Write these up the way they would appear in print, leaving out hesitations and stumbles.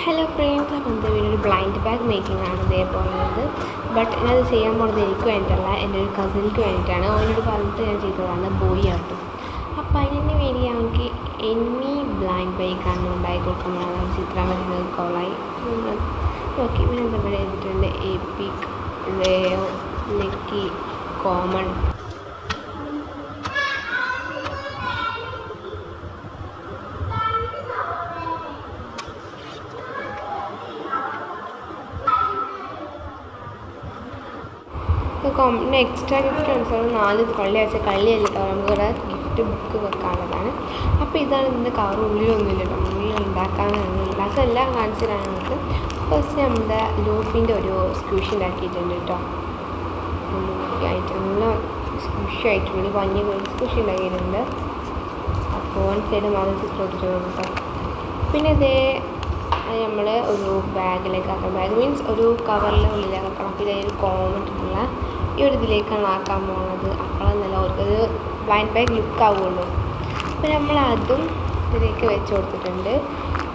Hello friends, അപ്പം എന്താ ഒരു ബ്ലൈൻഡ് ബാഗ് മേക്കിംഗ് ആണ് ഇതേ പോകുന്നത്. ബട്ട് ഞാനത് ചെയ്യാൻ പോകുന്നത് എനിക്ക് വേണ്ടിയിട്ടല്ല, എൻ്റെ ഒരു കസിനിക്ക് വേണ്ടിയിട്ടാണ്. അവനോട് പറഞ്ഞിട്ട് ഞാൻ ചെയ്തതാണ്. ബോയ് ആട്ടോ. അപ്പം അതിന് വേണ്ടി ഞങ്ങൾക്ക് എനി ബ്ലൈൻഡ് ബാഗാണ് ഉണ്ടാക്കി കൊടുക്കുമ്പോഴാണ് ചിത്രം വരുന്നത്. കോളായി നോക്കി പിന്നെ എന്താ പറയുക എഴുതിയിട്ടുണ്ട്. എപ്പിക്, റേയോ, ലക്കി, കോമൺ. പിന്നെ എക്സ്ട്രാ ഗിഫ്റ്റ് അനുസരിച്ച് 4 കള്ളിയല്ല നമുക്കിവിടെ ഗിഫ്റ്റ് ബുക്ക് വെക്കാനുള്ളതാണ്. അപ്പോൾ ഇതാണ് ഇതിൻ്റെ കവർ. ഉള്ളിലൊന്നുമില്ല കേട്ടോ, ഉള്ളിൽ ഉണ്ടാക്കാനെല്ലാം കാണിച്ചതാണ് നമുക്ക്. ഫസ്റ്റ് നമ്മുടെ ലൂഫിൻ്റെ ഒരു സ്ക്വിഷ് ഉണ്ടാക്കിയിട്ടുണ്ട് കേട്ടോ. ലൂഫി ആയിട്ട് നല്ല സ്ക്വിഷ് ആയിട്ടുള്ള പഞ്ഞ സ്ക്വിഷ് ഉണ്ടാക്കിയിട്ടുണ്ട്. അപ്പോൾ വൺ സൈഡ് മാത്രം ചിത്രം കേട്ടോ. പിന്നെ ഇതേ നമ്മൾ ഒരു ബാഗിലേക്ക് ആക്കാം. ബാഗ് മീൻസ് ഒരു കവറിൻ്റെ ഉള്ളിലേക്ക് ആക്കണം. അപ്പോൾ ഇതൊരു കോമറ്റുള്ള ഈ ഒരു ഇതിലേക്കാണ് ആക്കാൻ പോകുന്നത്. അപ്പോഴെന്നല്ല അവർക്കൊരു ബ്ലൈൻഡ് ബാഗ് ലുക്ക് ആവുള്ളൂ. അപ്പോൾ നമ്മൾ അതും ഇതിലേക്ക് വെച്ച് കൊടുത്തിട്ടുണ്ട്.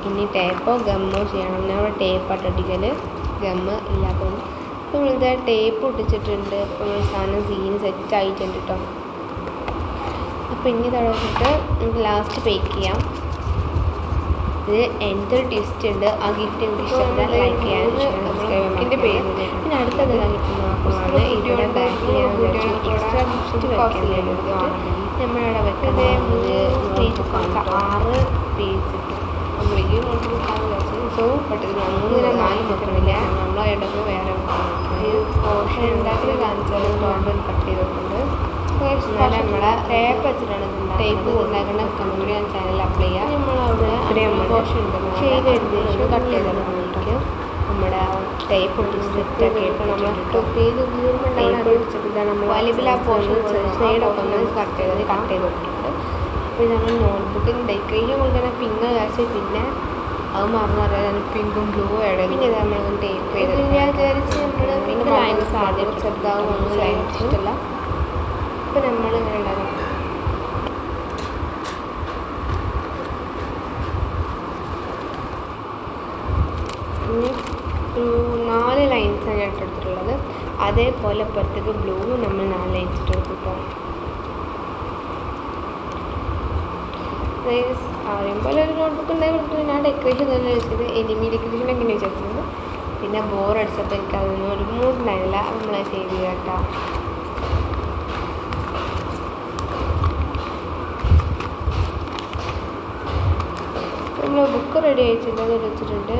ഇനി ടേപ്പോ ഗമ്മോ ചെയ്യണം. നമ്മൾ ടേപ്പായിട്ട് ഒട്ടിക്കൽ, ഗമ്മ് ഇല്ലാത്തതുകൊണ്ട്. അപ്പോൾ നമ്മളിത് ടേപ്പ് ഒട്ടിച്ചിട്ടുണ്ട്. ഇപ്പോൾ സാധനം സീന് സെറ്റായിട്ടുണ്ട് കേട്ടോ. അപ്പോൾ ഇനി തുടങ്ങിയിട്ട് നമുക്ക് ലാസ്റ്റ് പേക്ക് ചെയ്യാം. ഇത് എൻ്റെ ഒരു ടിസ്റ്റ് ഉണ്ട്. ആ ഗിഫ്റ്റ് എനിക്ക് ഇഷ്ടപ്പെട്ടാൽ ലൈക്ക് ചെയ്യാനും സബ്സ്ക്രൈബ് പേര്. പിന്നെ അടുത്തത് കിട്ടുന്നതാണ് ഇവിടെ ബാക്കിൽ എക്സ്ട്രാ ഗിഫ്റ്റ് വെക്കുന്നത്. നമ്മളിവിടെ വെക്കുന്നത് 6 പേജ് കിട്ടും. നമ്മളേക്കും നോട്ടിബുക്കാണ് വെച്ചത്. സോ പെട്ടെന്ന് 3-4 വെക്കണില്ല. നമ്മളെ ഇടയ്ക്ക് വേറെ പോർഷൻ ഉണ്ടാക്കി കാണിച്ചാൽ കട്ട് ചെയ്തിട്ടുണ്ട്. നമ്മളെ ടേപ്പ് വെച്ചിട്ടാണ് ടേപ്പ് ഉണ്ടാക്കുന്ന കമ്പനി ചാനൽ അപ്ലൈ ചെയ്യുക. നമ്മളവിടെ പോർഷൻ ഉണ്ട് ചെയ്ത് കട്ട് ചെയ്തിട്ട് നമ്മുടെ ടേപ്പ് ഒട്ടിച്ച് സെറ്റാക്കി ഇപ്പോൾ നമ്മൾ ടേപ്പ് ഒട്ടിച്ചിട്ട് നമ്മൾ വലിയ ആ പോർഷൻ സൈഡൊക്കെ ഒന്ന് കട്ട് ചെയ്തിട്ടുണ്ട്. അപ്പോൾ നമ്മൾ നോട്ട്ബുക്കിൽ ഡെക്കറേഷൻ കൊണ്ടുതന്നെ പിങ്ക് കാശ്, പിന്നെ അത് മറന്നറിയാൻ പിങ്കും ബ്ലൂ ആഡ്. പിന്നെ നമ്മൾ ടേപ്പ് ചെയ്ത് വിചാരിച്ച് നമ്മൾ പിന്നെ ലൈൻസ് ആദ്യം ചെറുതാവും ഒന്നും ലൈൻ ഇഷ്ടമല്ല. അപ്പോൾ നമ്മളിങ്ങനെ ഉണ്ടാകും. ഒരു 4 ലൈൻസാണ് ഞാൻ ഇട്ടെടുത്തിട്ടുള്ളത്. അതേപോലെ പുറത്തേക്ക് ബ്ലൂ നമ്മൾ 4 ലൈൻസ് ഇട്ട് കൊടുക്കും. അറിയുമ്പോൾ ഒരു നോട്ട്ബുക്ക് ഉണ്ടായി കൊടുത്തിട്ട് ഞാൻ ഡെക്കറേഷൻ തന്നെ വെച്ചത്. എനിമി ഡെക്കറേഷൻ എങ്ങനെ വെച്ചിരുന്നത്. പിന്നെ ബോറടിച്ചപ്പോൾ എനിക്ക് അതൊന്നും ഒരു മൂഡുണ്ടായിരുന്നില്ല. നമ്മളെ സേവ് ചെയ്യാം കേട്ടോ. നമ്മൾ ബുക്ക് റെഡി ആയിട്ടുണ്ട്, അത് വെച്ചിട്ടുണ്ട്.